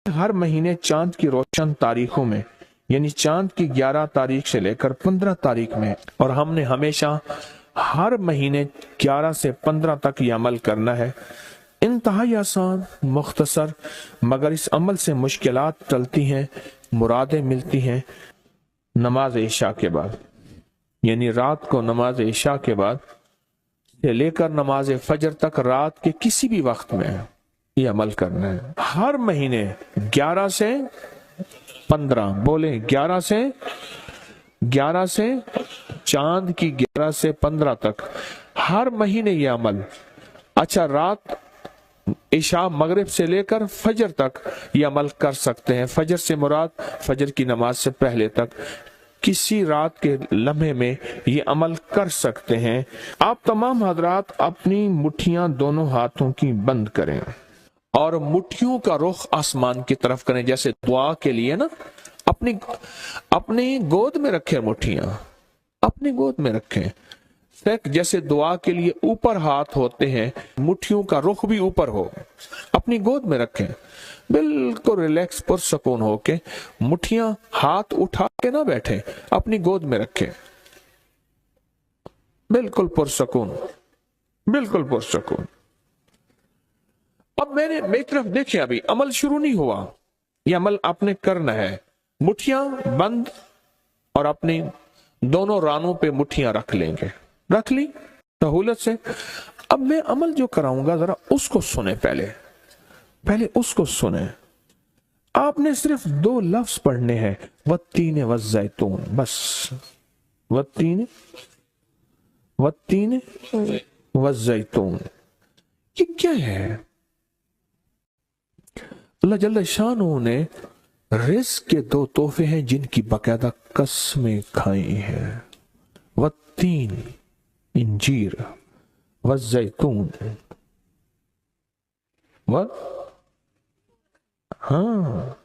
हर महीने चांद की रोशन तारीखों में, यानी चांद की 11 तारीख से लेकर 15 तारीख में, और हमने हमेशा हर महीने 11 से 15 तक ये अमल करना है। इंतहाई आसान, मुख्तसर, मगर इस अमल से मुश्किलात टलती हैं, मुरादें मिलती हैं। नमाज इशा के बाद, यानी रात को नमाज इशा के बाद से लेकर नमाज फजर तक रात के किसी भी वक्त में ये अमल करना है। हर महीने 11 से 15, बोले 11 से चांद की 11 से 15 तक हर महीने ये अमल। अच्छा, रात इशा मगरिब से लेकर फजर तक ये अमल कर सकते हैं। फजर से मुराद फजर की नमाज से पहले तक किसी रात के लम्हे में ये अमल कर सकते हैं। आप तमाम हजरात अपनी मुट्ठियां दोनों हाथों की बंद करें और मुट्ठियों का रुख आसमान की तरफ करें, जैसे दुआ के लिए ना अपनी गोद में रखें, मुट्ठियां अपनी गोद में रखें। जैसे दुआ के लिए ऊपर हाथ होते हैं, मुट्ठियों का रुख भी ऊपर हो, अपनी गोद में रखें। बिल्कुल रिलैक्स पुरसकून होके, मुट्ठियां हाथ उठा के ना बैठे, अपनी गोद में रखें, बिल्कुल पुरसकून, बिल्कुल पुरसकून। अब मेरी तरफ देखें, अभी अमल शुरू नहीं हुआ, यह अमल आपने करना है। मुट्ठियां बंद और अपनी दोनों रानों पे मुट्ठियां रख लेंगे, रख ली सहूलत से। अब मैं अमल जो कराऊंगा जरा उसको सुने, पहले उसको सुने। आपने सिर्फ 2 लफ्ज पढ़ने हैं, वत्तीन वज़ैतून, बस वत्तीन वज़ैतून। ये क्या है? अल्लाह जल्ल शानहू ने रिज़्क के 2 तोहफे हैं जिनकी बाकायदा कसमें खाई हैं। वत्तीन इंजीर, वज़ैतून, हाँ,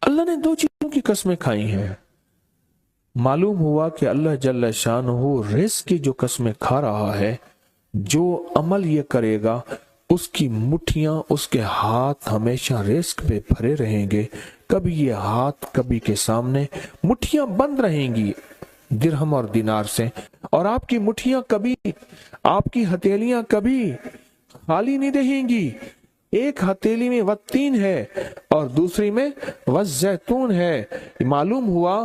अल्लाह ने 2 चीजों की कसमें खाई हैं। मालूम हुआ कि अल्लाह जल्ल शानहू रिज़्क की जो कसमें खा रहा है, जो अमल ये करेगा उसकी मुट्ठियां, उसके हाथ हमेशा रिज़्क पे भरे रहेंगे। कभी ये हाथ कभी के सामने, मुट्ठियां बंद रहेंगी दिरहम और दिनार से, और आपकी मुट्ठियां कभी, आपकी हथेलियां कभी खाली नहीं रहेंगी। एक हथेली में वत्तीन है और दूसरी में वज़ैतून है। मालूम हुआ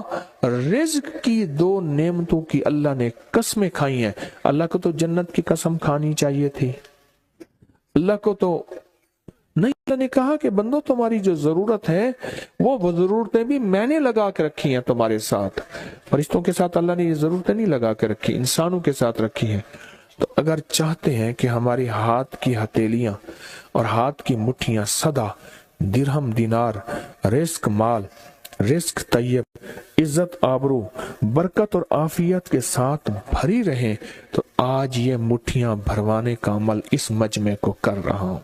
रिज़्क की 2 नेमतों की अल्लाह ने कसमें खाई हैं। अल्लाह को तो जन्नत की कसम खानी चाहिए थी, अल्लाह को तो नहीं। अल्लाह ने कहा कि बंदो, तुम्हारी जो जरूरत है वो जरूरतें भी मैंने लगा के रखी हैं तुम्हारे साथ। फरिश्तों के साथ अल्लाह ने ये जरूरतें नहीं लगा के रखी, इंसानों के साथ रखी हैं। तो अगर चाहते हैं कि हमारी हाथ की हथेलियां और हाथ की मुट्ठियां सदा दिरहम, दिनार, रिज़्क माल, रिज़्क तैयब, इज्जत, आबरू, बरकत और आफियत के साथ भरी रहें, तो आज ये मुट्ठियां भरवाने का अमल इस मजमे को कर रहा हूं।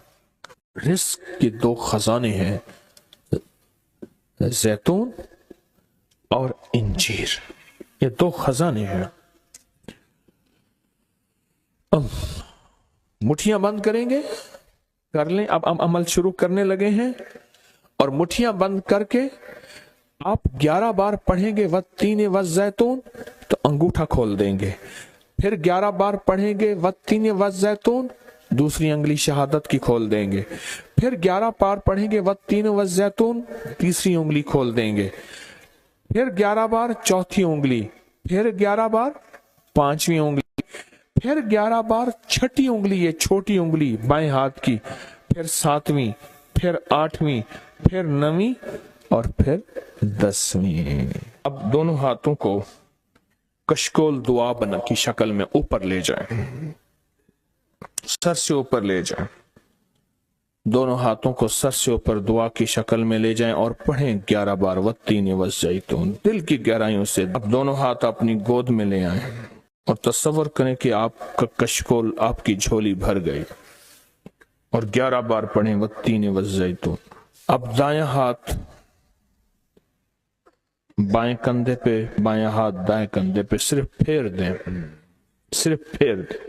रिज़्क के 2 खजाने हैं, जैतून और इंजीर, ये 2 खजाने हैं। अब मुट्ठियां बंद करेंगे, कर लें। अब हम अमल शुरू करने लगे हैं, और मुट्ठियां बंद करके आप 11 बार पढ़ेंगे वत्तीन वज़ैतून, तो अंगूठा खोल देंगे। फिर 11 बार पढ़ेंगे वत्तीन वज़ैतून, दूसरी अंगुली शहादत की खोल देंगे। फिर 11 बार पढ़ेंगे वत्तीन वज़ैतून, तीसरी उंगली खोल देंगे। फिर 11 बार चौथी उंगली, फिर 11 बार पांचवी उंगली, फिर 11 बार छठी उंगली, ये छोटी उंगली बाएं हाथ की, फिर 7वीं, फिर 8वीं, फिर 9वीं और फिर 10वीं। अब दोनों हाथों को कशकोल दुआ बना की शक्ल में ऊपर ले जाएं, सर से ऊपर ले जाएं। दोनों हाथों को सर से ऊपर दुआ की शक्ल में ले जाएं और पढ़ें 11 बार वत्तीन वज़ैतून, दिल की गहराइयों से। अब दोनों हाथ अपनी गोद में ले आए और तस्वर करें कि आपका कशकोल, आपकी झोली भर गई, और 11 बार पढ़ें वत्तीन वज़ैतून। अब दायां हाथ बाएं कंधे पे, बायां हाथ दाएं कंधे पे, सिर्फ फेर दें, सिर्फ फेर दें।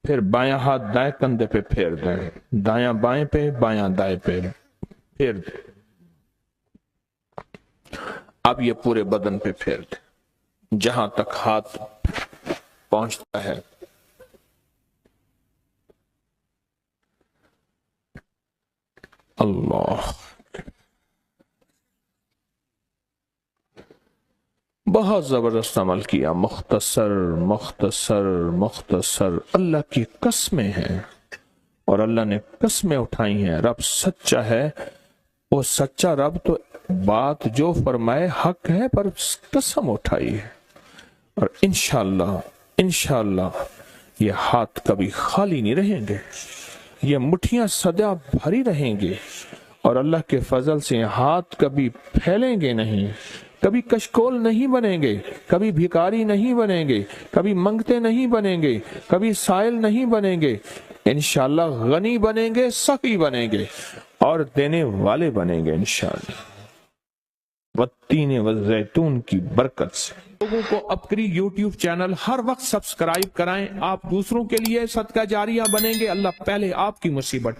پھر بایاں ہاتھ دائیں کندھے پہ پھیر دیں، دایاں بائیں پہ، بایاں دائیں پہ پھیر دیں۔ اب یہ پورے بدن پہ پھیر دیں جہاں تک ہاتھ پہنچتا ہے۔ اللہ، بہت زبردست عمل کیا، مختصر مختصر مختصر۔ اللہ کی قسمیں ہیں اور اللہ نے قسمیں اٹھائی ہیں۔ رب سچا ہے، وہ سچا رب تو بات جو فرمائے حق ہے، پر قسم اٹھائی ہے۔ اور انشاءاللہ یہ ہاتھ کبھی خالی نہیں رہیں گے، یہ مٹھیاں سدا بھری رہیں گے، اور اللہ کے فضل سے ہاتھ کبھی پھیلیں گے نہیں، کبھی کشکول نہیں بنیں گے، کبھی بھکاری نہیں بنیں گے، کبھی منگتے نہیں بنیں گے، کبھی سائل نہیں بنیں گے، انشاءاللہ غنی بنیں گے، سخی بنیں گے اور دینے والے بنیں گے انشاءاللہ، والتین والزیتون کی برکت سے۔ لوگوں کو اپکری یوٹیوب چینل ہر وقت سبسکرائب کرائیں، آپ دوسروں کے لیے صدقہ جاریہ بنیں گے، اللہ پہلے آپ کی مصیبت